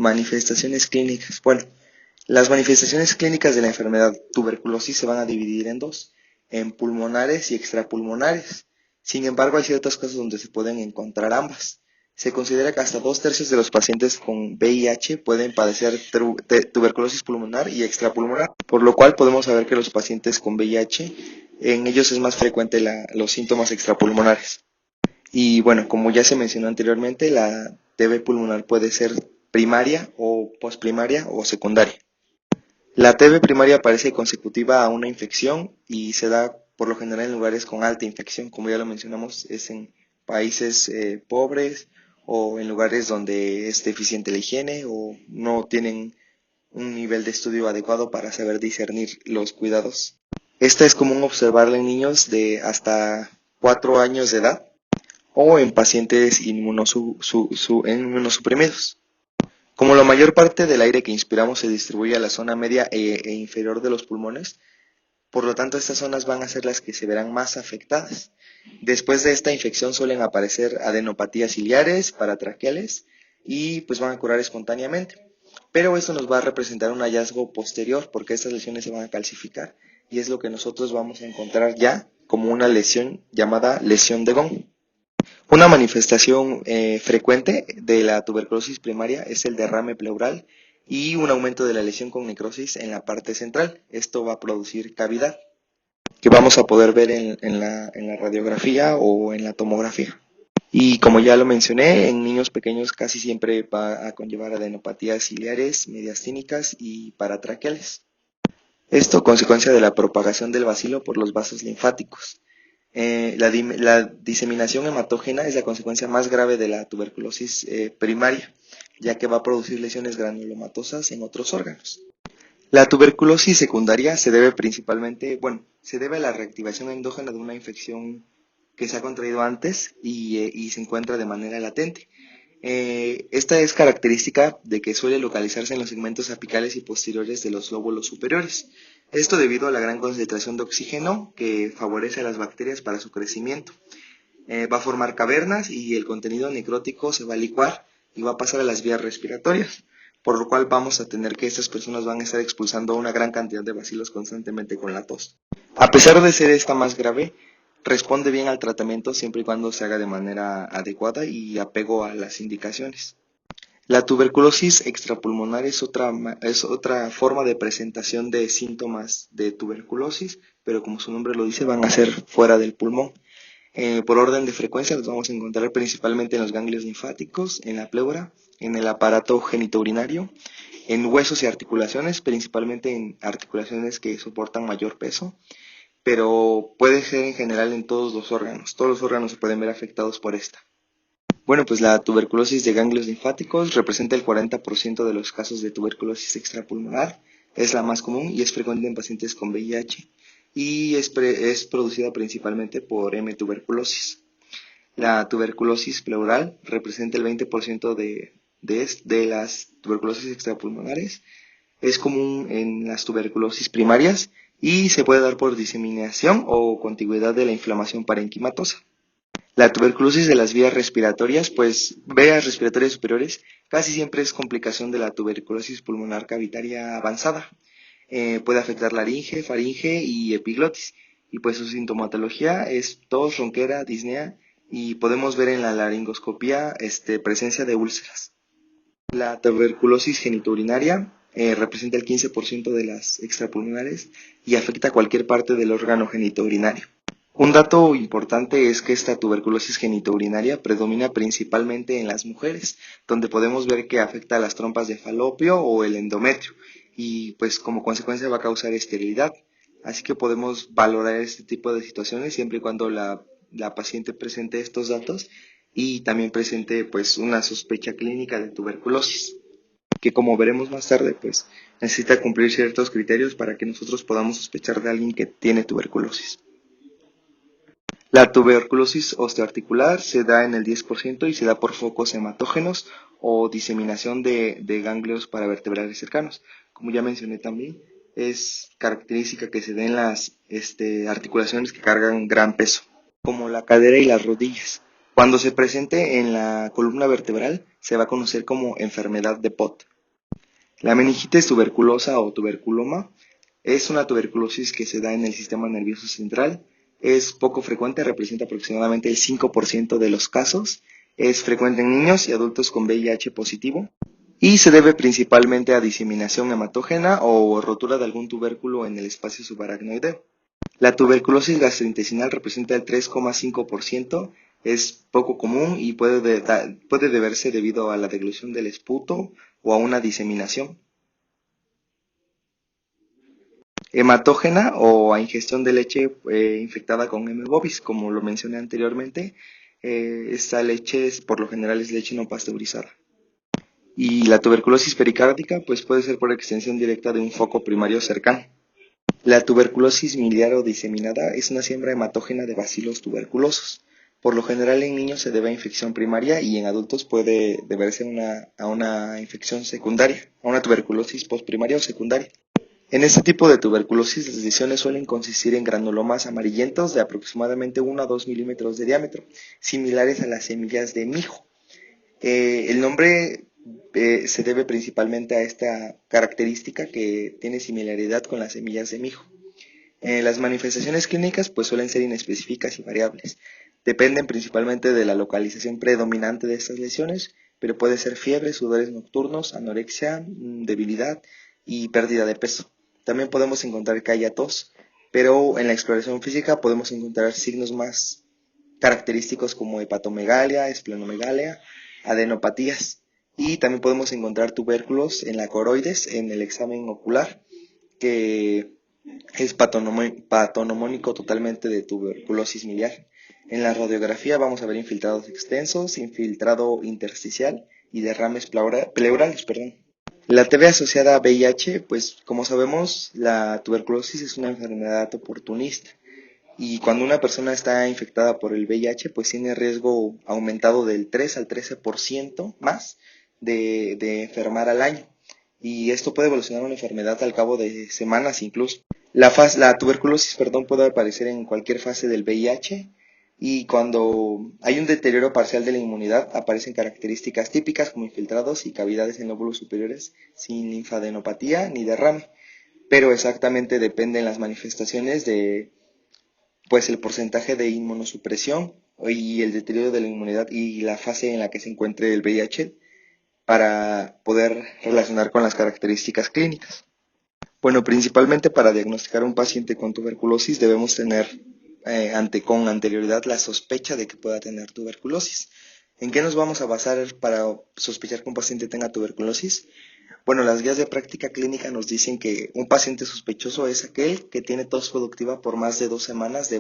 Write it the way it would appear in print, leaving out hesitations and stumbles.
Manifestaciones clínicas. Bueno, las manifestaciones clínicas de la enfermedad tuberculosis se van a dividir en dos, en pulmonares y extrapulmonares. Sin embargo, hay ciertos casos donde se pueden encontrar ambas. Se considera que hasta 2/3 de los pacientes con VIH pueden padecer tuberculosis pulmonar y extrapulmonar, por lo cual podemos saber que los pacientes con VIH, en ellos es más frecuente los síntomas extrapulmonares. Y bueno, como ya se mencionó anteriormente, la TB pulmonar puede ser primaria o posprimaria o secundaria. La TB primaria aparece consecutiva a una infección y se da por lo general en lugares con alta infección, como ya lo mencionamos, es en países pobres o en lugares donde es deficiente la higiene o no tienen un nivel de estudio adecuado para saber discernir los cuidados. Esta es común observarla en niños de hasta 4 años de edad o en pacientes inmunosuprimidos. Como la mayor parte del aire que inspiramos se distribuye a la zona media e inferior de los pulmones, por lo tanto estas zonas van a ser las que se verán más afectadas. Después de esta infección suelen aparecer adenopatías ciliares, paratraqueales y pues van a curar espontáneamente. Pero esto nos va a representar un hallazgo posterior porque estas lesiones se van a calcificar y es lo que nosotros vamos a encontrar ya como una lesión llamada lesión de Gong. Una manifestación frecuente de la tuberculosis primaria es el derrame pleural y un aumento de la lesión con necrosis en la parte central. Esto va a producir cavidad, que vamos a poder ver en la radiografía o en la tomografía. Y como ya lo mencioné, en niños pequeños casi siempre va a conllevar adenopatías ciliares, mediastínicas y paratraqueales. Esto consecuencia de la propagación del bacilo por los vasos linfáticos. La diseminación hematógena es la consecuencia más grave de la tuberculosis primaria, ya que va a producir lesiones granulomatosas en otros órganos. La tuberculosis secundaria se debe se debe a la reactivación endógena de una infección que se ha contraído antes y se encuentra de manera latente. Esta es característica de que suele localizarse en los segmentos apicales y posteriores de los lóbulos superiores. Esto debido a la gran concentración de oxígeno que favorece a las bacterias para su crecimiento. Va a formar cavernas y el contenido necrótico se va a licuar y va a pasar a las vías respiratorias, por lo cual vamos a tener que estas personas van a estar expulsando una gran cantidad de bacilos constantemente con la tos. A pesar de ser esta más grave, responde bien al tratamiento siempre y cuando se haga de manera adecuada y apego a las indicaciones. La tuberculosis extrapulmonar es otra forma de presentación de síntomas de tuberculosis, pero como su nombre lo dice, van a ser fuera del pulmón. Por orden de frecuencia los vamos a encontrar principalmente en los ganglios linfáticos, en la pleura, en el aparato genitourinario, en huesos y articulaciones, principalmente en articulaciones que soportan mayor peso, pero puede ser en general en todos los órganos. Todos los órganos se pueden ver afectados por esta. Bueno, pues la tuberculosis de ganglios linfáticos representa el 40% de los casos de tuberculosis extrapulmonar. Es la más común y es frecuente en pacientes con VIH y es producida principalmente por M. tuberculosis. La tuberculosis pleural representa el 20% de las tuberculosis extrapulmonares. Es común en las tuberculosis primarias y se puede dar por diseminación o contigüidad de la inflamación parenquimatosa. La tuberculosis de las vías respiratorias, vías respiratorias superiores, casi siempre es complicación de la tuberculosis pulmonar cavitaria avanzada. Puede afectar laringe, faringe y epiglotis. Y pues su sintomatología es tos, ronquera, disnea y podemos ver en la laringoscopía presencia de úlceras. La tuberculosis genitourinaria representa el 15% de las extrapulmonares y afecta a cualquier parte del órgano genitourinario. Un dato importante es que esta tuberculosis genitourinaria predomina principalmente en las mujeres, donde podemos ver que afecta a las trompas de falopio o el endometrio y pues como consecuencia va a causar esterilidad. Así que podemos valorar este tipo de situaciones siempre y cuando la paciente presente estos datos y también presente pues una sospecha clínica de tuberculosis, que como veremos más tarde pues necesita cumplir ciertos criterios para que nosotros podamos sospechar de alguien que tiene tuberculosis. La tuberculosis osteoarticular se da en el 10% y se da por focos hematógenos o diseminación de ganglios paravertebrales cercanos. Como ya mencioné también, es característica que se den las articulaciones que cargan gran peso, como la cadera y las rodillas. Cuando se presente en la columna vertebral, se va a conocer como enfermedad de Pott. La meningitis tuberculosa o tuberculoma es una tuberculosis que se da en el sistema nervioso central. Es poco frecuente, representa aproximadamente el 5% de los casos. Es frecuente en niños y adultos con VIH positivo y se debe principalmente a diseminación hematógena o rotura de algún tubérculo en el espacio subaracnoideo. La tuberculosis gastrointestinal representa el 3,5%, es poco común y puede deberse debido a la deglución del esputo o a una diseminación hematógena o a ingestión de leche infectada con M. bovis, como lo mencioné anteriormente. Esta leche por lo general es leche no pasteurizada. Y la tuberculosis pericárdica pues puede ser por extensión directa de un foco primario cercano. La tuberculosis miliar o diseminada es una siembra hematógena de bacilos tuberculosos. Por lo general en niños se debe a infección primaria y en adultos puede deberse a una infección secundaria, a una tuberculosis postprimaria o secundaria. En este tipo de tuberculosis las lesiones suelen consistir en granulomas amarillentos de aproximadamente 1 a 2 milímetros de diámetro, similares a las semillas de mijo. El nombre se debe principalmente a esta característica que tiene similaridad con las semillas de mijo. Las manifestaciones clínicas pues suelen ser inespecíficas y variables. Dependen principalmente de la localización predominante de estas lesiones, pero puede ser fiebre, sudores nocturnos, anorexia, debilidad y pérdida de peso. También podemos encontrar que haya tos, pero en la exploración física podemos encontrar signos más característicos como hepatomegalia, esplenomegalia, adenopatías. Y también podemos encontrar tubérculos en la coroides en el examen ocular, que es patonomónico totalmente de tuberculosis miliar. En la radiografía vamos a ver infiltrados extensos, infiltrado intersticial y derrames pleurales. La TB asociada a VIH, pues como sabemos, la tuberculosis es una enfermedad oportunista y cuando una persona está infectada por el VIH, pues tiene riesgo aumentado del 3 al 13% más de enfermar al año. Y esto puede evolucionar a una enfermedad al cabo de semanas incluso. La tuberculosis, puede aparecer en cualquier fase del VIH y cuando hay un deterioro parcial de la inmunidad aparecen características típicas como infiltrados y cavidades en lóbulos superiores sin linfadenopatía ni derrame, pero exactamente dependen las manifestaciones de pues el porcentaje de inmunosupresión y el deterioro de la inmunidad y la fase en la que se encuentre el VIH para poder relacionar con las características clínicas. Bueno, principalmente para diagnosticar a un paciente con tuberculosis debemos tener con anterioridad la sospecha de que pueda tener tuberculosis. ¿En qué nos vamos a basar para sospechar que un paciente tenga tuberculosis? Bueno, las guías de práctica clínica nos dicen que un paciente sospechoso es aquel que tiene tos productiva por más de 2 semanas de